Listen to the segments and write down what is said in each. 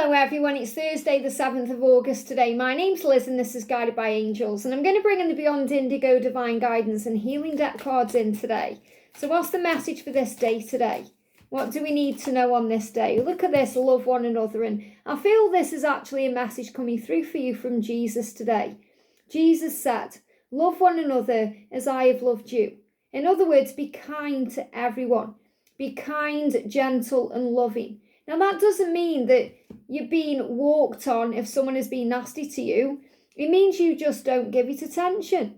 Hello everyone, it's Thursday the 7th of August today. My name's Liz and this is Guided by Angels, and I'm going to bring in the Beyond Indigo Divine Guidance and Healing deck cards in today. So what's the message for this day today? What do we need to know on this day? Look at this, love one another, and I feel this is actually a message coming through for you from Jesus today. Jesus said, love one another as I have loved you. In other words, be kind to everyone. Be kind, gentle and loving. Now that doesn't mean that you're being walked on if someone is being nasty to you. It means you just don't give it attention.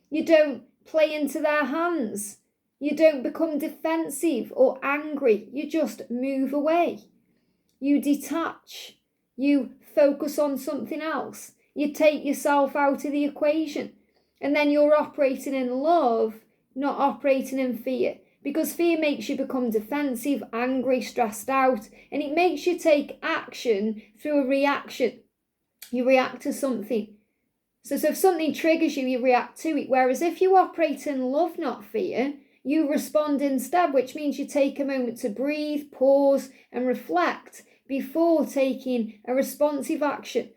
You don't play into their hands. You don't become defensive or angry. You just move away. You detach. You focus on something else. You take yourself out of the equation. And then you're operating in love, not operating in fear. Because fear makes you become defensive, angry, stressed out, and it makes you take action through a reaction. You react to something. So if something triggers you, you react to it. Whereas if you operate in love, not fear, you respond instead, which means you take a moment to breathe, pause, and reflect before taking a responsive action.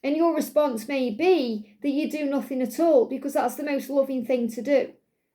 And your response may be that you do nothing at all, because that's the most loving thing to do.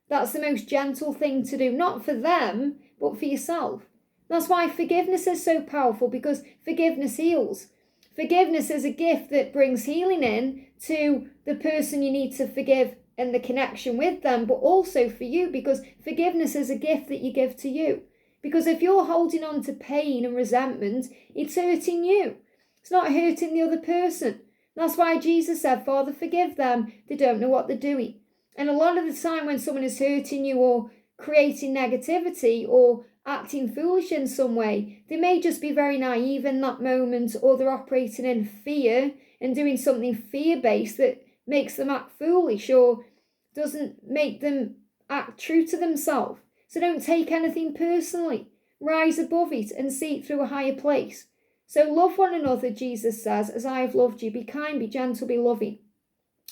That's the most gentle thing to do, not for them, but for yourself. That's why forgiveness is so powerful, because forgiveness heals. Forgiveness is a gift that brings healing in to the person you need to forgive and the connection with them, but also for you, because forgiveness is a gift that you give to you. Because if you're holding on to pain and resentment, it's hurting you. It's not hurting the other person. That's why Jesus said, Father, forgive them. They don't know what they're doing. And a lot of the time when someone is hurting you or creating negativity or acting foolish in some way, they may just be very naive in that moment, or they're operating in fear and doing something fear-based that makes them act foolish or doesn't make them act true to themselves. So don't take anything personally. Rise above it and see it through a higher place. So love one another, Jesus says, as I have loved you. Be kind, be gentle, be loving.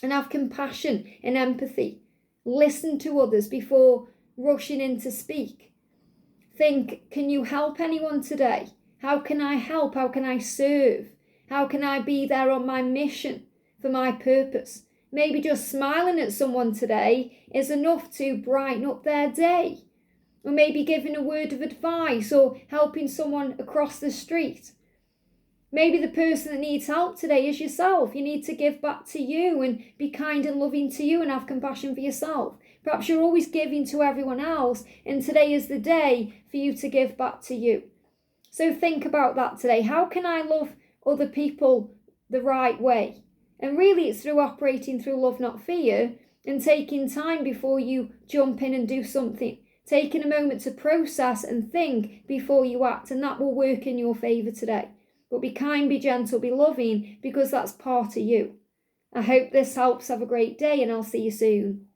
And have compassion and empathy. Listen to others before rushing in to speak. Think, can you help anyone today? How can I help? How can I serve? How can I be there on my mission for my purpose? Maybe just smiling at someone today is enough to brighten up their day. Or maybe giving a word of advice or helping someone across the street. Maybe the person that needs help today is yourself. You need to give back to you and be kind and loving to you and have compassion for yourself. Perhaps you're always giving to everyone else, and today is the day for you to give back to you. So think about that today. How can I love other people the right way? And really it's through operating through love, not fear, and taking time before you jump in and do something. Taking a moment to process and think before you act, and that will work in your favour today. But be kind, be gentle, be loving, because that's part of you. I hope this helps. Have a great day, and I'll see you soon.